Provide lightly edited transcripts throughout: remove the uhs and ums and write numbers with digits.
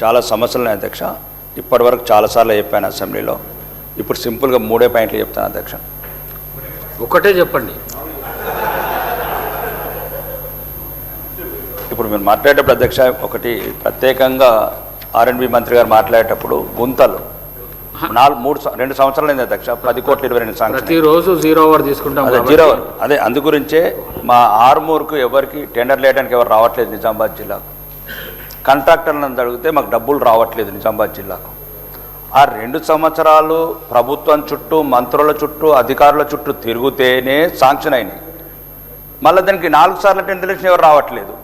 చాలా సమస్యలు ఉన్నాయి అధ్యక్ష. ఇప్పటివరకు చాలాసార్లు చెప్పాను అసెంబ్లీలో. ఇప్పుడు సింపుల్గా 3 పాయింట్లు చెప్తాను అధ్యక్ష. ఒకటే చెప్పండి. ఇప్పుడు మీరు మాట్లాడేటప్పుడు అధ్యక్ష, ఒకటి ప్రత్యేకంగా R&B మంత్రి గారు మాట్లాడేటప్పుడు గుంతలు 2 సంవత్సరాలు అయింది అధ్యక్ష. 10 కోట్ల 22 సంవత్సరాలు ప్రతిరోజు 0 అవర్ తీసుకుంటాం. అదే 0 అవర్. అదే అందు గురించే మా ఆర్మూర్కు ఎవరికి టెండర్ లేయడానికి ఎవరు రావట్లేదు నిజామాబాద్ జిల్లాకు. కాంట్రాక్టర్లను అడిగితే మాకు డబ్బులు రావట్లేదు నిజామాబాద్ జిల్లాకు. ఆ 2 సంవత్సరాలు ప్రభుత్వం చుట్టూ, మంత్రుల చుట్టూ, అధికారుల చుట్టూ తిరుగుతేనే శాంక్షన్ అయినాయి. మళ్ళీ దానికి 4 సార్లు టెండర్ వేసిన ఎవరు రావట్లేదు.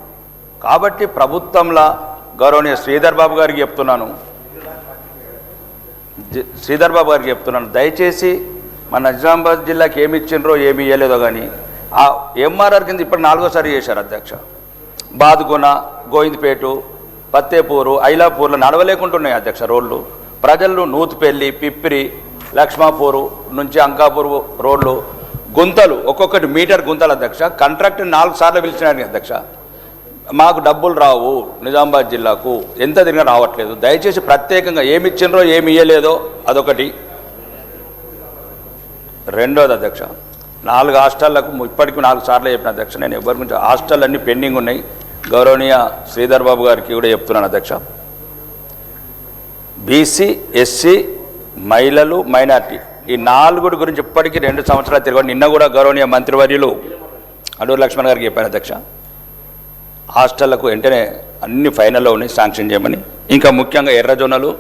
కాబట్టి ప్రభుత్వంలో గౌరవనీయ శ్రీధర్ బాబు గారికి చెప్తున్నాను, దయచేసి మన నిజామాబాద్ జిల్లాకి ఏమి ఇచ్చిండ్రో ఏమి ఇవ్వలేదో కానీ ఆ ఎంఆర్ఆర్ కింద ఇప్పుడు 4వ సారి చేశారు అధ్యక్ష. బాదుగున, గోవిందపేట, పత్తేపూరు, ఐలాపూర్లో నడవలేకుంటున్నాయి అధ్యక్ష రోడ్లు. ప్రజలు నూతుపెల్లి, పిప్పిరి, లక్ష్మాపూరు నుంచి అంకాపూర్ రోడ్లు గుంతలు, ఒక్కొక్కటి మీటర్ గుంతలు అధ్యక్ష. కాంట్రాక్టర్ 4 సార్లు పిలిచినారు అధ్యక్ష. మాకు డబ్బులు రావు నిజామాబాద్ జిల్లాకు, ఎంత తిరిగినా రావట్లేదు. దయచేసి ప్రత్యేకంగా ఏమి ఇచ్చిండ్రో ఏమి ఇవ్వలేదో అదొకటి. రెండోది అధ్యక్ష, 4 హాస్టళ్లకు ఇప్పటికీ 4 సార్లు చెప్పిన అధ్యక్ష. నేను ఎవరి గురించి హాస్టల్ అన్నీ పెండింగ్ ఉన్నాయి. గౌరవనీయ శ్రీధర్ బాబు గారికి కూడా చెప్తున్నాను అధ్యక్ష. బీసీ, ఎస్సీ, మహిళలు, మైనార్టీ ఈ 4 గురించి ఇప్పటికీ 2 సంవత్సరాలు తిరగండి. నిన్న కూడా గౌరవనీయ మంత్రివర్యులు అడూరు లక్ష్మణ్ గారికి చెప్పాను అధ్యక్ష. హాస్టళ్లకు వెంటనే అన్ని ఫైనల్లో ఉన్నాయి, శాంక్షన్ చేయమని. ఇంకా ముఖ్యంగా ఎర్రజొన్నలు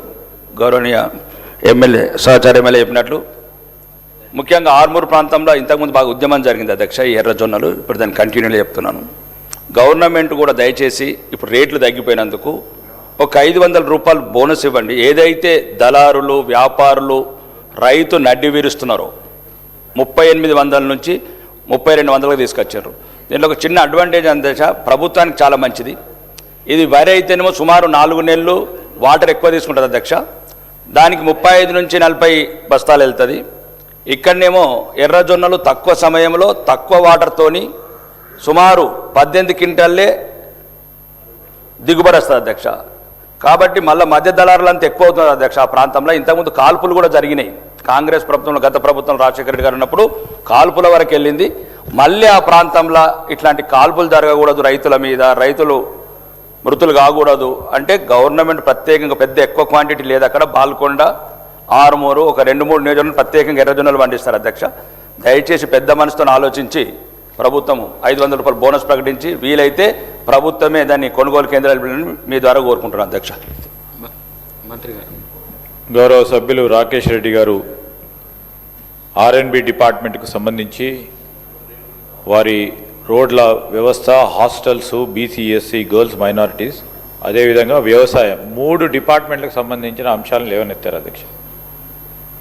గౌరవనీయ సహచార ఎమ్మెల్యే చెప్పినట్లు ముఖ్యంగా ఆర్మూర్ ప్రాంతంలో ఇంతకుముందు బాగా ఉద్యమం జరిగింది అధ్యక్ష. ఈ ఎర్రజొన్నలు ఇప్పుడు దాన్ని కంటిన్యూగా చెప్తున్నాను. గవర్నమెంట్ కూడా దయచేసి ఇప్పుడు రేట్లు తగ్గిపోయినందుకు ఒక 500 రూపాయలు బోనస్ ఇవ్వండి. ఏదైతే దళారులు, వ్యాపారులు, రైతు నడ్డి వీరుస్తున్నారో 3800 నుంచి 3200కి తీసుకొచ్చారు. దీంట్లో ఒక చిన్న అడ్వాంటేజ్ అందేశ ప్రభుత్వానికి చాలా మంచిది. ఇది వరి అయితేనేమో సుమారు 4 నెలలు వాటర్ ఎక్కువ తీసుకుంటుంది అధ్యక్ష. దానికి 35 నుంచి 40 బస్తాలు వెళ్తుంది. ఇక్కడనేమో ఎర్రజొన్నలు తక్కువ సమయంలో తక్కువ వాటర్తోని సుమారు 18 క్వింటాల్లే దిగుబడి వస్తుంది అధ్యక్ష. కాబట్టి మళ్ళీ మధ్య దళారులంతా ఎక్కువ అవుతుంది అధ్యక్ష. ఆ ప్రాంతంలో ఇంతకుముందు కాల్పులు కూడా జరిగినాయి. కాంగ్రెస్ ప్రభుత్వంలో, గత ప్రభుత్వం రాజశేఖర రెడ్డి గారు ఉన్నప్పుడు కాల్పుల వరకు వెళ్ళింది. మళ్ళీ ఆ ప్రాంతంలో ఇట్లాంటి కాల్పులు జరగకూడదు, రైతుల మీద రైతులు మృతులు కాకూడదు అంటే గవర్నమెంట్ ప్రత్యేకంగా పెద్ద ఎక్కువ క్వాంటిటీ లేదు అక్కడ. బాల్కొండ, ఆరుమూరు ఒక 2-3 నియోజకవర్గాలు ప్రత్యేకంగా ఎర్రజొన్నలు పండిస్తారు అధ్యక్ష. దయచేసి పెద్ద మనసుతో ఆలోచించి ప్రభుత్వం 500 రూపాయలు బోనస్ ప్రకటించి వీలైతే ప్రభుత్వమే దాన్ని కొనుగోలు కేంద్రాలు మీ ద్వారా కోరుకుంటున్నాను అధ్యక్ష. మంత్రి గారు, గౌరవ సభ్యులు రాకేష్ రెడ్డి గారు R&B డిపార్ట్మెంట్కు సంబంధించి వారి రోడ్ల వ్యవస్థ, hostels, BC, SC, girls, minorities, అదేవిధంగా వ్యవసాయం 3 డిపార్ట్మెంట్లకు సంబంధించిన అంశాలను లేవనెత్తారు అధ్యక్ష.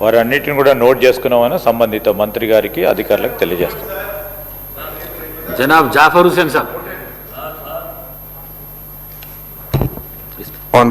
వారు అన్నిటిని కూడా నోట్ చేసుకున్నామని సంబంధిత మంత్రి గారికి, అధికారులకు తెలియజేస్తాం. జనాబ్ జాఫర్ హుసేన్ సార్.